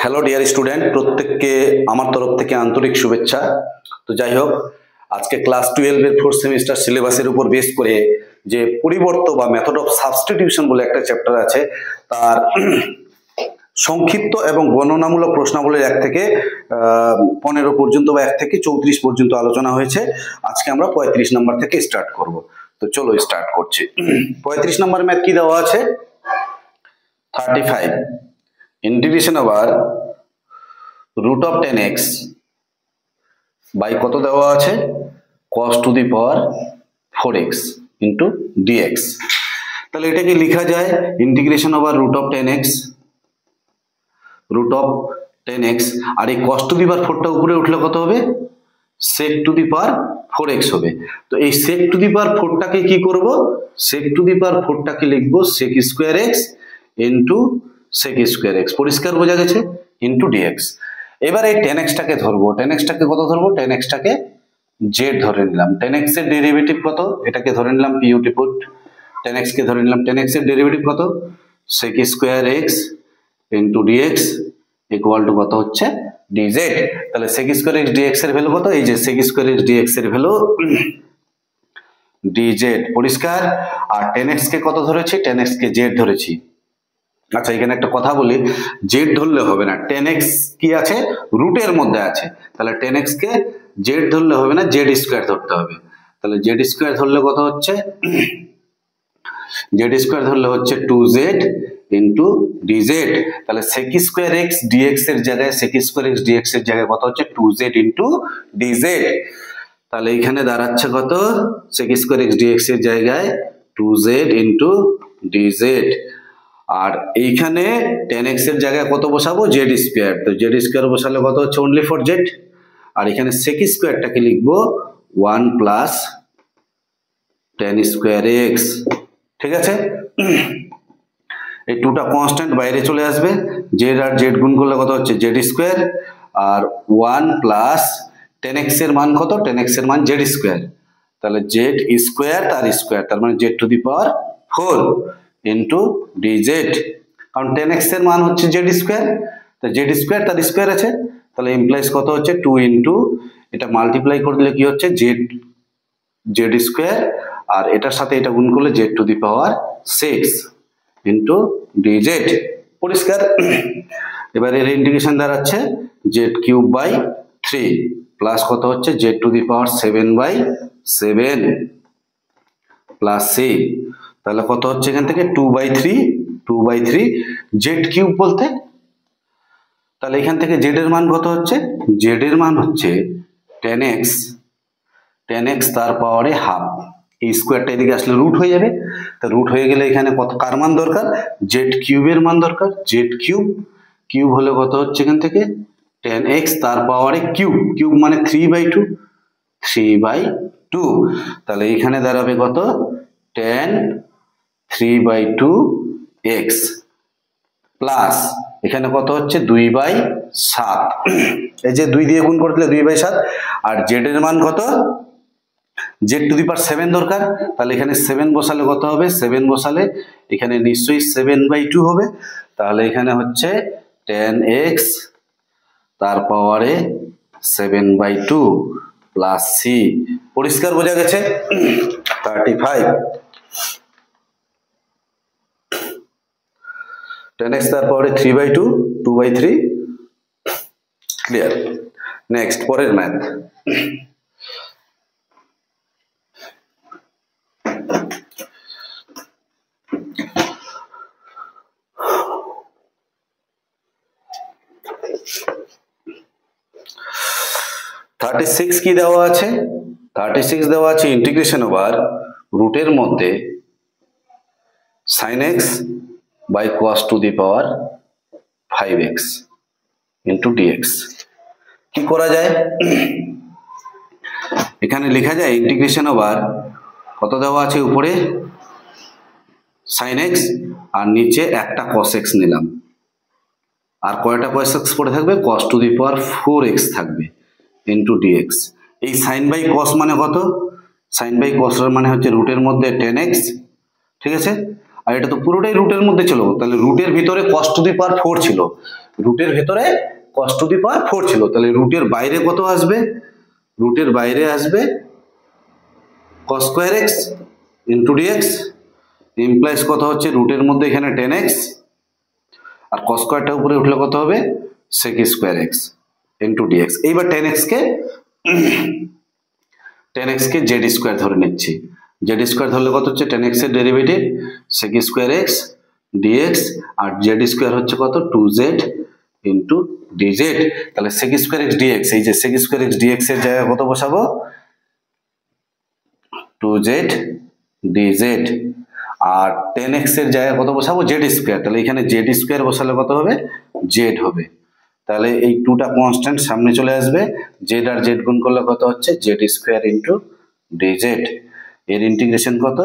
Hello dear student, প্রত্যেককে আমার তরফ থেকে আন্তরিক শুভেচ্ছা। তো যাই হোক, আজকে ক্লাস 12 এর 4th সেমিস্টার সিলেবাসের উপর বেস করে যে পরিবর্তন বা মেথড অফ সাবস্টিটিউশন বলে একটা চ্যাপ্টার আছে, তার সংক্ষিপ্ত এবং বর্ণনামূলক প্রশ্নাবলীর 1 থেকে 15 পর্যন্ত বা 1 থেকে 34 পর্যন্ত আলোচনা হয়েছে। আজকে আমরা 35 নাম্বার থেকে স্টার্ট করব। তো চলো স্টার্ট করছি। 35 নাম্বার ম্যাথ কি দেওয়া আছে? 35 integration over root of 10x by কত দেওয়া আছে? cos to the power 4x into dx। তাহলে এটাকে লেখা যায় integration over root of 10x আর এই cos to the power 4 টা উপরে উঠলে কত হবে? sec to the power 4x হবে। তো এই sec to the power 4 টাকে কি করব? sec to the power 4 টাকে লিখব sec square x into sec square x, পরিষ্কার বোঝা গেছে, into dx। এবার এই 10x টাকে ধরবো। 10x টাকে কত ধরবো? 10x টাকে z ধরে নিলাম। 10x এর ডেরিভেটিভ কত? এটাকে ধরে নিলাম put put 10x কে ধরে নিলাম। 10x এর ডেরিভেটিভ কত? sec square x into dx equal to কত হচ্ছে? dz। তাহলে sec square x dx এর ভ্যালু কত? এই যে sec square x dx এর ভ্যালু dz, পরিষ্কার। আর 10x কে কত ধরেছি? 10x কে z ধরেছি। আচ্ছা, এখানে একটা কথা বলি, z ধরলে হবে না, 10x কি আছে? রুটের মধ্যে আছে। তাহলে 10x কে z ধরলে হবে না, z স্কয়ার ধরতে হবে। তাহলে z স্কয়ার ধরলে কত হচ্ছে? z স্কয়ার ধরলে হচ্ছে 2z into dz। তাহলে sec স্কয়ার x dx এর জায়গায় sec স্কয়ার x dx এর জায়গায় কত হচ্ছে? 2z into dz। তাহলে এখানে দাঁড়াচ্ছে কত? sec স্কয়ার x dx এর জায়গায় 2z into dz। আর এইখানে 10x এর জায়গায় কত বসাবো? z square. তো z স্কয়ার বসালে কত হচ্ছে? only for z। আর এখানে sec স্কয়ারটাকে লিখবো 1 plus tan স্কয়ার x। ঠিক আছে, এই 2টা কনস্ট্যান্ট বাইরে চলে আসবে, z আর z গুণ করলে কত হচ্ছে? z square. আর 1 plus tan x এর মান কত? tan x এর মান z স্কয়ার। তাহলে z স্কয়ার তার স্কয়ার, তার মানে z two the power 4 into dz। কারণ 10x এর মান হচ্ছে z স্কয়ার, তো z স্কয়ার তার স্কয়ার আছে। তাহলে ইমপ্লাইজ কত হচ্ছে? 2 into এটা মাল্টিপ্লাই করে দিলে কি হচ্ছে? z স্কয়ার, আর এটার সাথে এটা গুণ করলে z two the power 6 into dz, পরিষ্কার। এবার এর ইন্টিগ্রেশন দাঁড়াচ্ছে z কিউব বাই 3 প্লাস কত হচ্ছে? z two the power 7/7 plus c। তাহলে কত হচ্ছে এখান থেকে? 2/3 z কিউব বলতে। তাহলে এখান থেকে z এর মান কত হচ্ছে? z এর মান হচ্ছে tan x তার পাওয়ারে হাফ। এই স্কোয়ারটা এদিকে আসলে রুট হয়ে যাবে। তা রুট হয়ে গেলে এখানে কত কার মান দরকার? z কিউবের মান দরকার। z কিউব হলে কত হচ্ছে এখান থেকে? tan x তার পাওয়ারে কিউব মানে 3/2। তাহলে এখানে দাঁড়াবে কত? tan 3/2x প্লাস এখানে কত হচ্ছে? 2/7। এই যে 2 দিয়ে গুণ করে দিলে 2/7। আর z এর মান কত? z টু দি পাওয়ার 7 দরকার। তাহলে এখানে 7 বসালে কত হবে? 7 বসালে এখানে নিশ্চয়ই 7/2 হবে। তাহলে এখানে হচ্ছে tan x তার পাওয়ারে 7/2 প্লাস c, পরিষ্কার বোঝা গেছে। 35 tan x তার পাওয়ারে 3/2, 2/3, ক্লিয়ার। নেক্সট, পরের ম্যাথ। কি দেওয়া আছে? 36 দেওয়া আছে ইন্টিগ্রেশন ওভার রুটের মধ্যে sin x by cos to the power 5x into dx। কি করা যায়? এখানে লেখা যায় ইন্টিগ্রেশন ওভার কত দেওয়া আছে? উপরে sin x আর নিচে একটা cos x নিলাম। আর কয়টা cos x পড়ে থাকবে? cos to the power 4x থাকবে into dx। এই sin by cos মানে কত? sin by cos এর মানে হচ্ছে রুটের মধ্যে tan x, ঠিক আছে। আর এটা তো পুরোটাই রুটের মধ্যে ছিল, তাহলে রুটের ভিতরে cos টু দি পাওয়ার 4 ছিল, রুটের ভিতরে cos টু দি পাওয়ার 4 ছিল, তাহলে রুটের বাইরে কত আসবে, রুটের বাইরে আসবে cos square x into dx, implies কত হচ্ছে রুটের মধ্যে এখানে 10x, আর cos স্কয়ারটা উপরে উঠলে কত হবে sec square x into dx। এইবার 10x কে z স্কয়ার ধরে নিচ্ছি, z স্কয়ার ধরলে কত হচ্ছে 10x এর derivative sec square x dx, আর z স্কয়ার হচ্ছে কত 2z ইনটু dz। তাহলে sec স্কয়ার x dx, এই যে sec স্কয়ার x dx এর জায়গায় কত বসাবো 2z dz, আর 10x এর জায়গায় কত বসাবো z স্কয়ার, তাহলে এখানে z স্কয়ার বসালে কত হবে z হবে, তাহলে এই 2টা কনস্ট্যান্ট সামনে চলে আসবে, z আর z গুণ করলে কত হচ্ছে z স্কয়ার ইনটু dz, এর ইন্টিগ্রেশন কত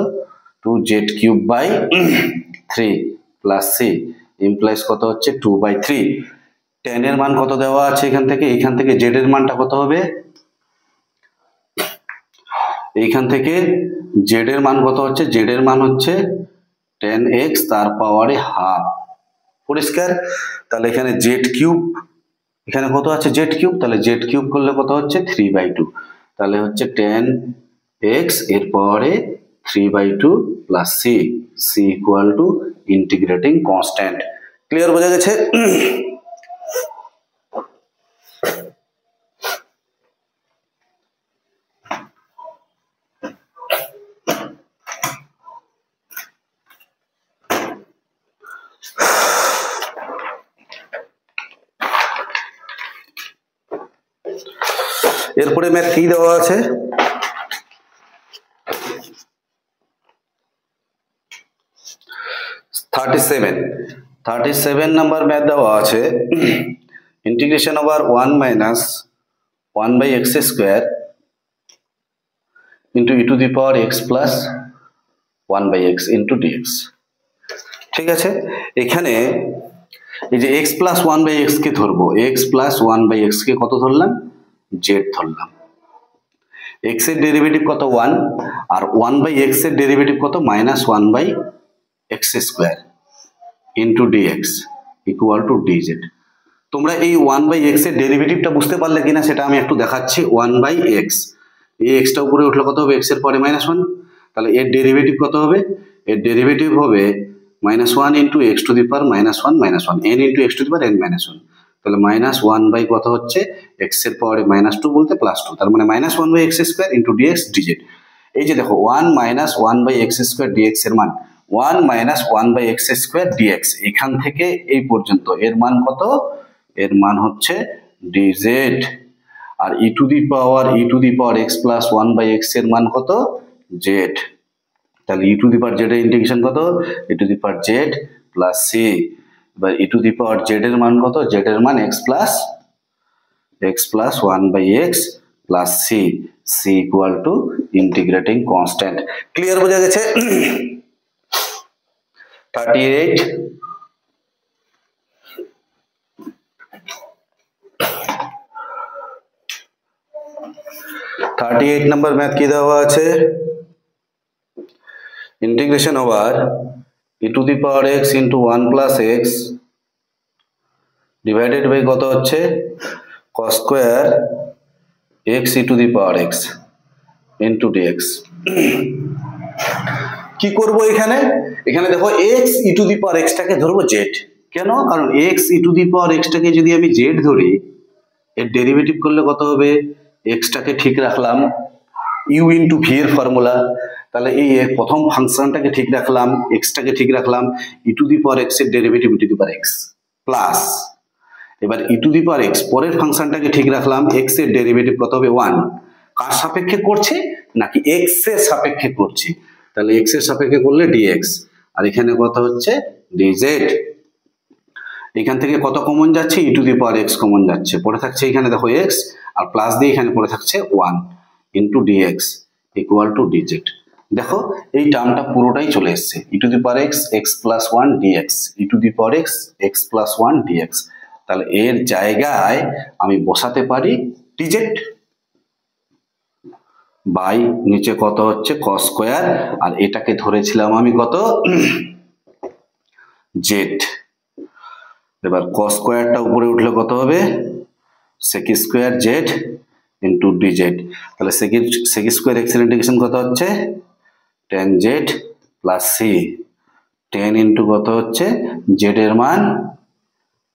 2z cube by 3 plus c implies কত হচ্ছে 2/3। tan এর মান কত দেওয়া আছে এখান থেকে z এর মানটা কত হবে, এইখান থেকে z এর মান কত হচ্ছে, z এর মান হচ্ছে 10x তার পাওয়ারে হাফ, পরিষ্কার। তাহলে এখানে z কিউব, এখানে কত আছে z কিউব, তাহলে z কিউব করলে কত হচ্ছে 3/2, তাহলে হচ্ছে 10x এর পাওয়ারে 3/2 plus c, c equal to integrating constant. Clear বোঝা গেছে? এরপরে ম্যাথ কি দেওয়া আছে, থার্টি সেভেন নাম্বার ম্যাথ দেওয়া আছে, integration over 1 minus 1/x square into E to the power x plus 1/x into dx। ঠিক আছে, এখানে এই যে x প্লাস 1/x কে ধরবো, x প্লাস 1/x কে কত ধরলাম z ধরলাম, x এর ডেরিভেটিভ কত 1, আর 1/x এর ডেরিভেটিভ কত minus 1/x square into dx equal to dz। তোমরা এই 1/x এর ডেরিভেটিভটা বুঝতে পারলে কিনা সেটা আমি একটু দেখাচ্ছি। 1/x, এই x টা উপরে উঠলে কত হবে x এর পরে -1, তাহলে এর ডেরিভেটিভ কত হবে, এর ডেরিভেটিভ হবে -1 into x two the power -1 n into x two the power n-1, তাহলে -1 বাই কত হচ্ছে x এর পাওয়ারে -2 বলতে +2, তার মানে -1/x square into dx dz। এই যে দেখো 1 - 1/x স্কোয়ার dx এর মান 1 - 1/x স্কোয়ার dx, এখান থেকে এই পর্যন্ত এর মান কত, এর মান হচ্ছে dz, আর e to the power x plus 1/x এর মান কত z, তাহলে e to the power z এর ইন্টিগ্রেশন কত e to the power z plus c, এবার ই টু দি পাওয়ার z এর মান কত, z এর মান x plus 1/x plus c, c equal to integrating constant. Clear বোঝা গেছে? 38 নাম্বার ম্যাথ কি দেওয়া আছে, integration over e to the power x into 1 plus x divided by কত হচ্ছে cos square x e to the power x into dx। কি করব এখানে, এখানে দেখো x e to the power x টাকে ধরবো z, কেন, কারণ x e to the power x টাকে যদি আমি z ধরি এর ডেরিভেটিভ করলে কত হবে, x টাকে ঠিক রাখলাম u ইন্টু v এর ফর্মুলা, তাহলে এই প্রথম ফাংশনটাকে ঠিক রাখলাম, x টাকে ঠিক রাখলাম, ই টু দি পাওয়ার x এর derivative E to the power x plus, এবার ই টু দি পাওয়ার x পরের ফাংশনটাকে ঠিক রাখলাম, x এর ডেরিভেটিভ কত হবে 1, কার সাপেক্ষে করছে নাকি x এর সাপেক্ষে করছি, তাহলে x এর সাপেক্ষে করলে dx, আর এখানে কত হচ্ছে dz। এখান থেকে কত কমন যাচ্ছে, e to the power x common যাচ্ছে, পড়ে থাকছে এখানে দেখো x, আর প্লাস দিয়ে এখানে পড়ে থাকছে 1 into dx equal to dz। দেখো এই টার্মটা পুরোটাই চলে এসছে, e to the power x x plus 1 dx, e to the power x x plus 1 dx, তাহলে এর জায়গায় আমি বসাতে পারি dz বাই নিচে কত হচ্ছে cos স্কয়ার, আর এটাকে ধরেছিলাম আমি কত জেড। এবার কস স্কোয়ারটা উপরে উঠলে কত হবে sec square Z into DZ. তাহলে সেক স্কোয়ার এক্স এর ইন্টিগ্রেশন কত হচ্ছে ten Z plus C, 10 into কত হচ্ছে জেড এর মান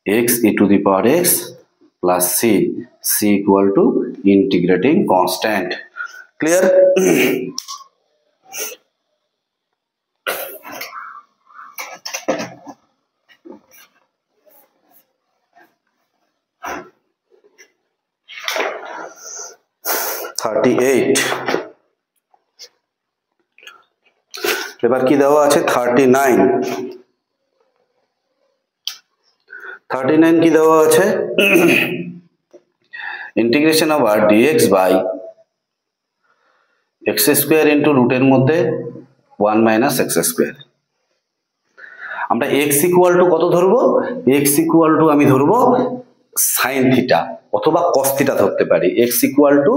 x E to the power x plus C, C equal to integrating constant. Clear? এবার কি দেওয়া আছে 39 কি দেওয়া আছে integration over dx by x square into রুটের মধ্যে 1 মাইনাস এক্স স্কোয়ার। আমরা এক্স ইকুয়াল টু কত ধরবো, এক্স ইকুয়াল টু আমি ধরবো সাইন থিটা অথবা কস থিটা ধরতে পারি, x equal to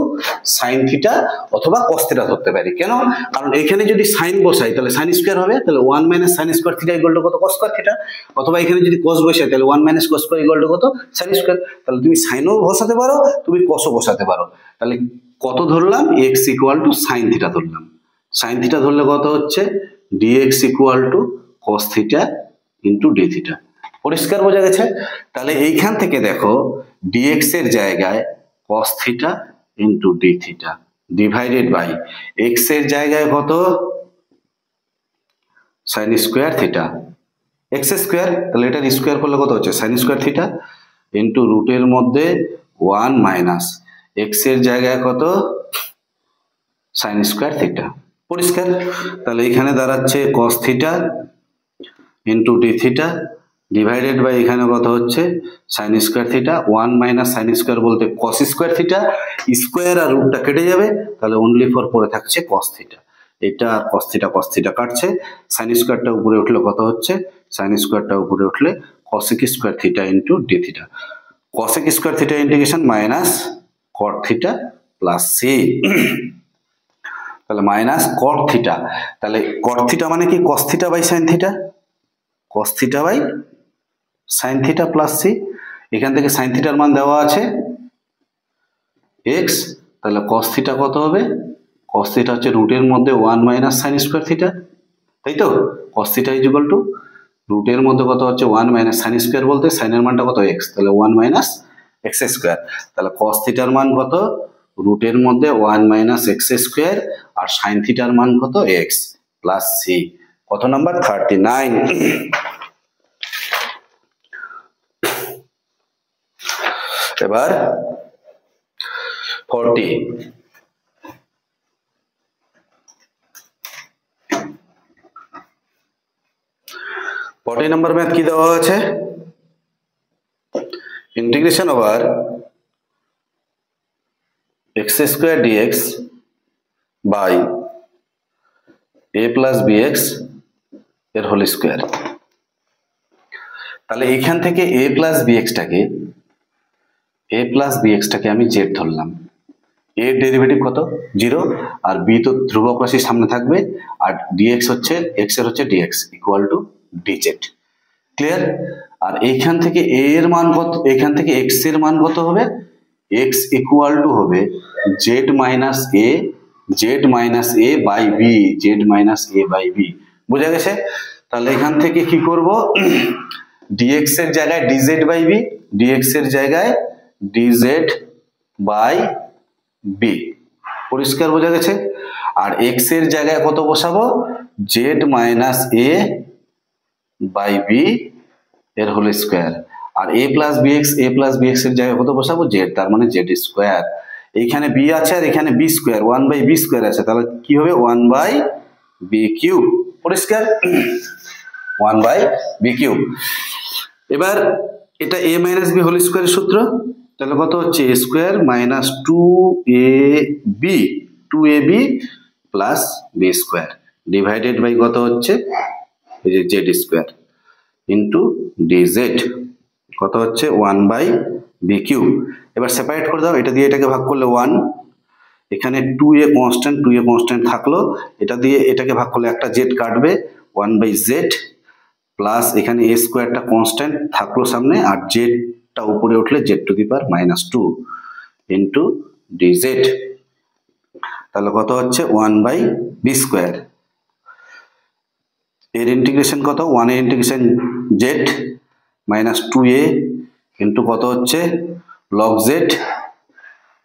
sine theta অথবা কস থিটা ধরতে পারি। কেন? কারণ এখানে যদি সাইন বসাই তাহলে সাইন স্কোয়ার হবে, তাহলে 1 minus sine square theta equal to কত কস স্কোয়ার থিটা, অথবা এখানে যদি কস বসাই তাহলে 1 minus cos square equal to কত সাইন স্কোয়ার। তাহলে তুমি সাইনও বসাতে পারো তুমি কসও বসাতে পারো। তাহলে কত ধরলাম x equal to sine theta ধরলাম, সাইন থিটা ধরলে কত হচ্ছে dx equal to cos theta into D theta. পরিষ্কার বোঝা গেছে? তাহলে এইখান থেকে দেখো ডিএক্স এর জায়গায় cos theta into D theta divided by x এর জায়গায় কত sine square theta x square, তাহলে এটার স্কোয়ার করলে কত হচ্ছে সাইন স্কোয়ার থিটা ইন্টু রুটের মধ্যে 1 মাইনাস এক্স এর জায়গায় কত সাইন স্কোয়ার থিটা। পরিষ্কার? তাহলে এখানে দাঁড়াচ্ছে cos theta into D theta divided by এখানে কত হচ্ছে sine square theta, 1 minus sine square বলতে কস স্কোয়ার থিটা, স্কোয়ার আর রুটটা কেটে যাবে, তাহলে অনলি ফর পরে থাকছে কস থিটা। এটা কস থিটা কাটছে, সাইন স্কোয়ারটা উপরে উঠলে কত হচ্ছে সাইন স্কোয়ারটা উপরে উঠলে cosec square theta into D theta, cosec square theta integration minus cot theta plus c, তাহলে মাইনাস কট থিটা। তাহলে কট থিটা মানে কি cos theta by sine theta, cos theta by sine theta plus c. এখান থেকে sign থিটার মান দেওয়া আছে এক্স, তাহলে কস থিটা কত হবে কস থিটা হচ্ছে রুটের মধ্যে 1 মাইনাস সাইন স্কোয়ার থিটা, তাই তো cos theta is equal to রুটের মধ্যে কত হচ্ছে 1 মাইনাস সাইন স্কোয়ার বলতে সাইনের মানটা কত এক্স, তাহলে 1 মাইনাস এক্স স্কোয়ার। তাহলে কস থিটার মান কত রুটের মধ্যে 1 মাইনাস এক্স স্কোয়ার আর সাইন থিটার মান কত এক্স প্লাস সি। কত নাম্বার 39। এবার 40 নম্বর ম্যাথ কি দেওয়া আছে integration over x square dx by a plus bx এর হোল স্কোয়ার। তাহলে এখান থেকে এ প্লাস বিএক্সটাকে আমি জেড ধরলাম, এর ডেরিভেটিভ কত 0 আর বি তো ধ্রুবক রাশি সামনে থাকবে আর ডিএক্স হচ্ছে এক্স এর হচ্ছে dx equal to DZ. Clear? আর এইখান থেকে এ এর মান কত, এখান থেকে এক্স এর মান কত হবে এক্স ইকুয়াল টু হবে z minus a by b, z minus a by b. বোঝা গেছে? তাহলে এখান থেকে কি করব ডিএক্স এর জায়গায় ডিজেড বাই বি, ডিএক্স এর জায়গায় ডিজেড বাই বি। পরিষ্কার বোঝা গেছে? আর এক্স এর জায়গায় কত বসাবো z minus a by b এর হোল স্কোয়ার, আর এ প্লাস বিএক্স এর জায়গায় কত বসাবো জেড, তার মানে জেড স্কোয়ার। এইখানে বি আছে আর এখানে b square 1 by b square আছে, তাহলে কি হবে 1 বাই বি কিউব। পরিষ্কার? 1 বাই বি কিউব। এবার এটা এ মাইনাস বি হোল স্কোয়ারের সূত্র, তাহলে কত হচ্ছে A square minus 2ab plus B square divided by কত হচ্ছে এই যে জেড স্কোয়ার ইন্টু ডিজেড, কত হচ্ছে 1 বাই বি কিউব। এবার সেপারেট করে দাও, এটা দিয়ে এটাকে ভাগ করলে 1, এখানে 2a কনস্ট্যান্ট থাকলো, এটা দিয়ে এটাকে ভাগ করলে একটা জেড কাটবে 1 বাই জেড প্লাস এখানে এ স্কোয়ারটা কনস্ট্যান্ট থাকলো সামনে, আর জেডটা উপরে উঠলে Z two the power -2 into DZ. তাহলে কত হচ্ছে 1/b²। এর ইন্টিগ্রেশন কত, 1 এর ইন্টিগ্রেশন জেড -2a ইন্টু কত হচ্ছে লগ জেড,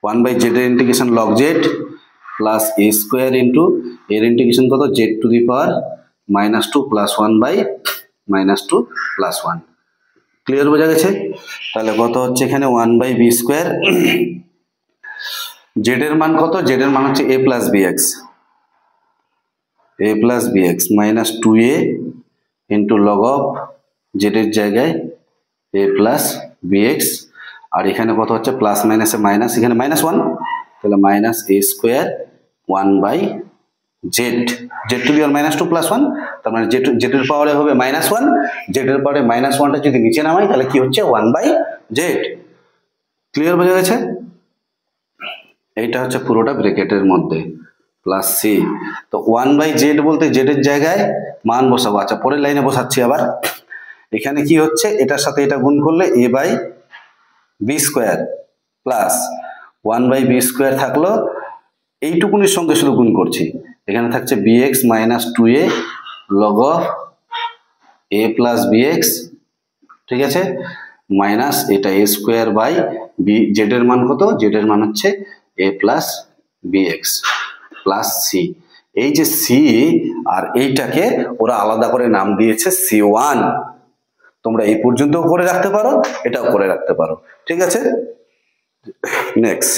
1/z এর integration log Z plus a square into এর ইন্টিগ্রেশন কত Z two the power -2 plus 1/-2 plus 1। Clear বোঝা গেছে? তাহলে কত হচ্ছে এখানে 1/b²। জেড এর মান কত, জেড এর মান হচ্ছে a plus bx, a plus bx -2a into log of Z এর জায়গায় a প্লাস bx, আর এখানে কত হচ্ছে প্লাস মাইনাসে মাইনাস, এখানে -1, তাহলে -a² 1/z, Z two the power -2 plus 1, তার মানে জেড এর পাওয়ারে হবে -1, জেড এর পাওয়ারে -1টা যদি নিচে নামাই তাহলে কি হচ্ছে 1/z। ক্লিয়ার বোঝা গেছে? এইটা হচ্ছে পুরোটা ব্র্যাকেটের মধ্যে প্লাস সি। তো 1/z বলতে জেড এর জায়গায় মান বসাবো। আচ্ছা, পরের লাইনে বসাচ্ছি আবার। এখানে কি হচ্ছে, এটার সাথে এটা গুণ করলে a/b² প্লাস 1/b² থাকলো, এইটুকুনির সঙ্গে শুধু গুণ করছি। এখানে থাকছে bx -2a log of a plus bx, ঠিক আছে, মাইনাস এটা a²/b, জেড এর মান কত, জেড এর মান হচ্ছে a plus bx plus c. এই যে সি আর এইটাকে ওরা আলাদা করে নাম দিয়েছে C1। তোমরা এই পর্যন্তও করে রাখতে পারো, এটাও করে রাখতে পারো, ঠিক আছে। নেক্সট,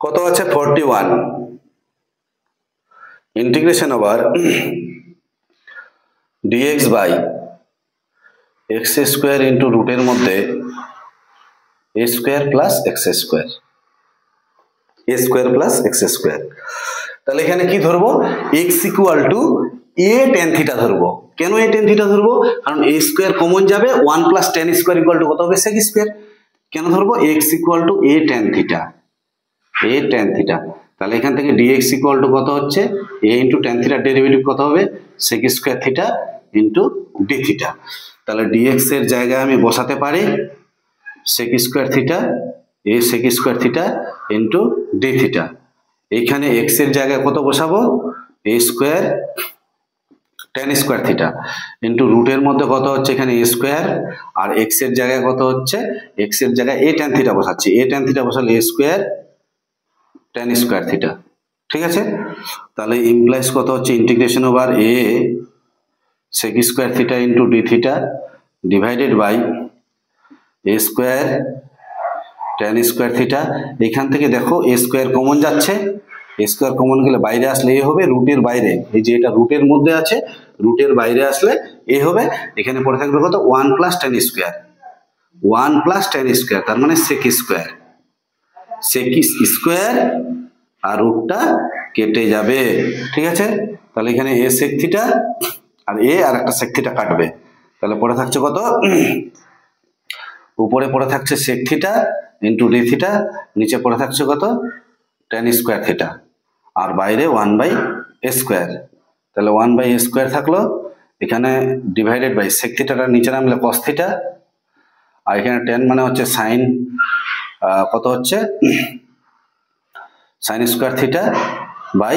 কত আছে 41, integration over dx by x² into রুটের মধ্যে a² plus x², a² plus x²। তাহলে এখানে কি ধরবো, x equal two a tan theta ধরবো। কেন a tan থিটা ধরবো, কারণ a² কমন যাবে, 1 plus tan square equal to কত হবে sec²। কেন ধরবো, x equal two a tan theta, a tan theta. তাহলে এখান থেকে dx ইকুয়াল টু কত হচ্ছে a ইন্টু tan থিটার ডেরিভেটিভ কত হবে sec² theta into d theta. তাহলে dx এর জায়গায় আমি বসাতে পারি sec² theta, a sec² theta into d theta. এইখানে x এর জায়গায় কত বসাবো, a² tan square theta into রুটের মধ্যে কত হচ্ছে এখানে a², আর x এর জায়গায় কত হচ্ছে, x এর জায়গায় a tan থিটা বসাচ্ছি, a tan থিটা বসালে a² tan স্কোয়ার থিটা, ঠিক আছে। তাহলে ইমপ্লাইজ কত হচ্ছে integration over a sec² theta into d theta divided by a² tan square theta. এখান থেকে দেখো a² কমন যাচ্ছে, a² কমন গেলে বাইরে আসলে a হবে, রুটের বাইরে, এই যে এটা রুটের মধ্যে আছে, রুটের বাইরে আসলে a হবে। এখানে পড়ে থাকবে কত 1 plus tan square, 1 plus tan square, তার মানে sec², sec² আর রুটটা কেটে যাবে, ঠিক আছে। তাহলে এখানে a sec থিটা আর a আর একটা sec থিটা কাটবে, তাহলে পড়ে থাকছে কত, উপরে পড়ে থাকছে sec theta into d theta, নিচে পড়ে থাকছে কত tan স্কোয়ার থিটা, আর বাইরে 1/a²। তাহলে 1/a² থাকলো, এখানে ডিভাইডেড বাই sec থিটাটা নিচে নামলে cos থিটা, আর এখানে tan মানে হচ্ছে সাইন, কত হচ্ছে sin square theta by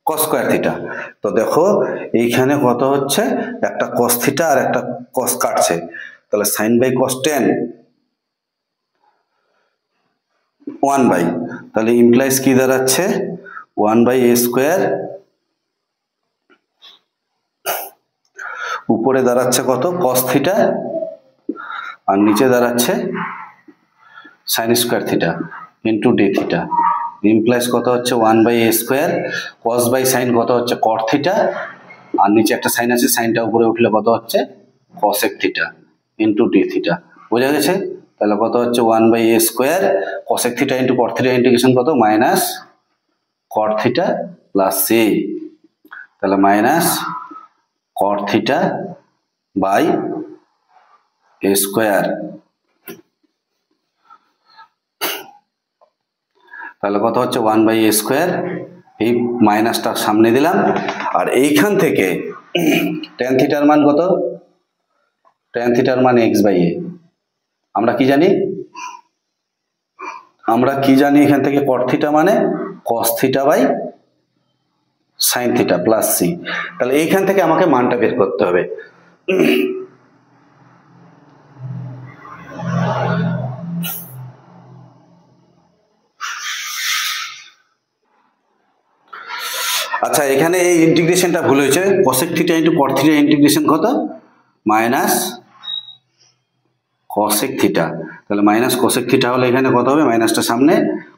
cos square theta. তো দেখো এইখানে কত হচ্ছে, একটা cos থিটা আর একটা cos কাটছে, তাহলে sin বাই cos tan 1/, তাহলে ইমপ্লাইজ কি দাঁড়াচ্ছে 1/a², উপরে দাঁড়াচ্ছে কত cos থিটা আর নিচে দাঁড়াচ্ছে sin square theta into d theta, implies কত হচ্ছে 1/a², cos বাই sin কত হচ্ছে cot থিটা, আর নিচে একটা সাইন আছে, সাইনটা উপরে উঠলে কত হচ্ছে cosec theta into D theta. বোঝা গেছে? তাহলে কত হচ্ছে 1/a square cosec theta into cot theta integration কত minus cot theta plus c, তাহলে minus cot theta by a square, তাহলে কত হচ্ছে 1/a স্কোয়ার, এই মাইনাসটা সামনে দিলাম। আর এইখান থেকে tan থিটার মান কত, tan থিটার মান x/a, আমরা কি জানি, এখান থেকে cot থিটা মানে cos theta by sin theta plus c, তাহলে এইখান থেকে আমাকে মানটা বের করতে হবে। আচ্ছা, এখানে এই ইন্টিগ্রেশনটা ভুল হয়েছে, cosec theta into cot theta integration কত মাইনাস cosec থিটা, তাহলে মাইনাস cosec থিটা হলে এখানে কত হবে, মাইনাসটা সামনে,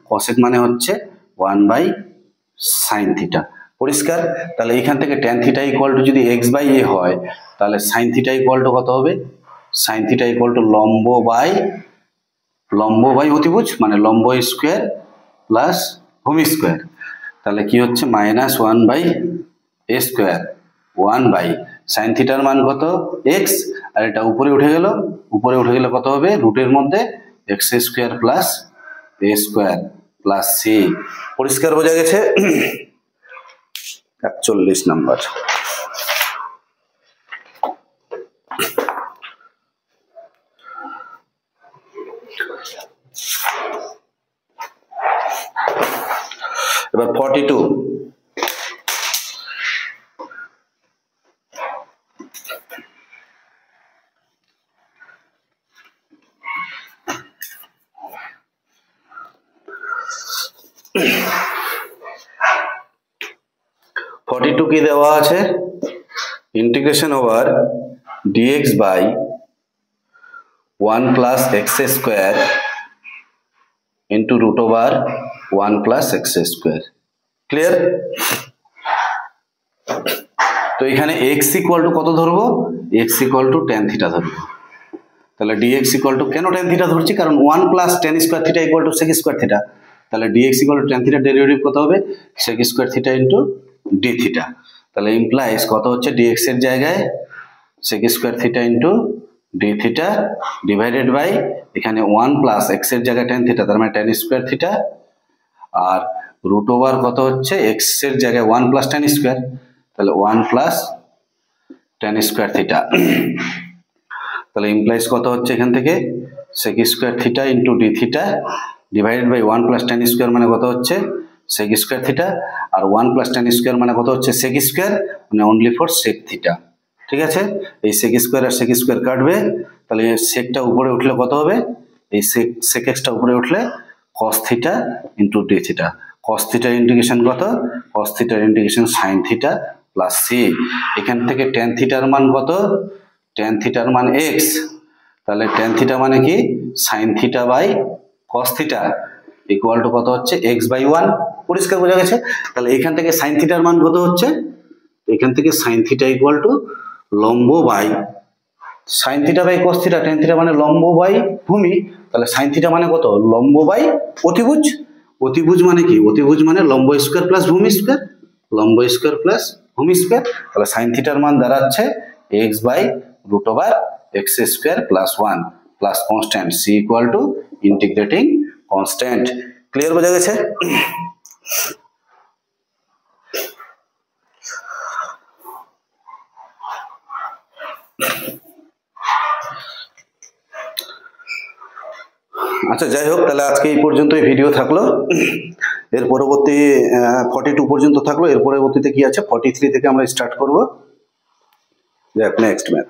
cosec মানে হচ্ছে 1/sin থিটা। পরিষ্কার? তাহলে এইখান থেকে tan থিটা ইকুয়াল টু যদি x/a হয়, তাহলে sin থিটা ইকুয়াল টু কত হবে, sin থিটা ইকুয়াল টু লম্ব বাই অতিভুজ মানে লম্ব স্কোয়ার প্লাস ভূমি স্কোয়ার, তাহলে কি হচ্ছে মাইনাস 1/a স্কোয়ার 1/sin থিটার মান কত x, আর এটা উপরে উঠে গেল কত হবে, রুটের মধ্যে x square plus a square plus c। পরিষ্কার বোঝা গেছে? 41 নাম্বার। এবার 42, কি দেওয়া আছে, integration over dx by 1 plus x square into root over 1 plus x square. Clear? তো এখানে x ইকুয়াল টু কত ধরবো, x equal to tan theta ধরবো। তাহলে dx ইকুয়াল টু, কেন tan থিটা ধরছি, কারণ 1 plus tan square theta equal to sec square theta, তাহলে dx equal to tan theta derivative কত হবে, sec square theta into d theta. তাহলে implies কত হচ্ছে, dx এর জায়গায় sec square theta into d theta divided by এখানে 1 plus x এর জায়গায় tan থিটা, তার মানে tan স্কোয়ার থিটা, আর রুট ওভার কত হচ্ছে x এর জায়গায় 1 প্লাস tan স্কোয়ার, তাহলে 1 প্লাস tan স্কোয়ার থিটা। তাহলে ইমপ্লাইজ কত হচ্ছে, এখান থেকে sec square theta into d theta divided by 1 plus tan square মানে কত হচ্ছে sec স্কোয়ার থিটা, আর 1 প্লাস tan স্কোয়ার মানে কত হচ্ছে sec স্কোয়ার, মানে অনলি ফর sec থিটা। ঠিক আছে? এই sec স্কোয়ার আর sec স্কোয়ার কাটবে, তাহলে secটা উপরে উঠলে কত হবে, এই sec xটা উপরে উঠলে cos theta into d theta, cos থিটার ইন্টিগ্রেশন কত, cos থিটার integration sin theta plus c। এখান থেকে tan থিটার মান কত, tan থিটার মান x, তাহলে tan থিটা মানে কি sin theta by cos theta equal to কত হচ্ছে x/1। পরিষ্কার বোঝা গেছে? তাহলে এখান থেকে sin থিটার মান কত হচ্ছে, এখান থেকে sin থিটা ইকুয়াল টু লম্ব by sin theta by cos theta, tan theta মানে লম্ব বাই ভূমি, তাহলে sin থিটা মানে কত, লম্ব বাই অতিভুজ। অতিভুজ মানে কি, অতিভুজ মানে লম্ব স্কোয়ার প্লাস ভূমি স্কোয়ার, লম্ব স্কোয়ার প্লাস ভূমি স্কোয়ার, তাহলে sin থিটার মান দাঁড়াচ্ছে x by root over x square plus 1 plus constant c equal to integrating constant. Clear বোঝা গেছে? আচ্ছা, যাই হোক, তাহলে আজকে এই পর্যন্তই ভিডিও থাকলো। এর পরবর্তী 42 পর্যন্ত থাকলো, এর পরবর্তীতে কি আছে 43 থেকে আমরা স্টার্ট করব। Next math.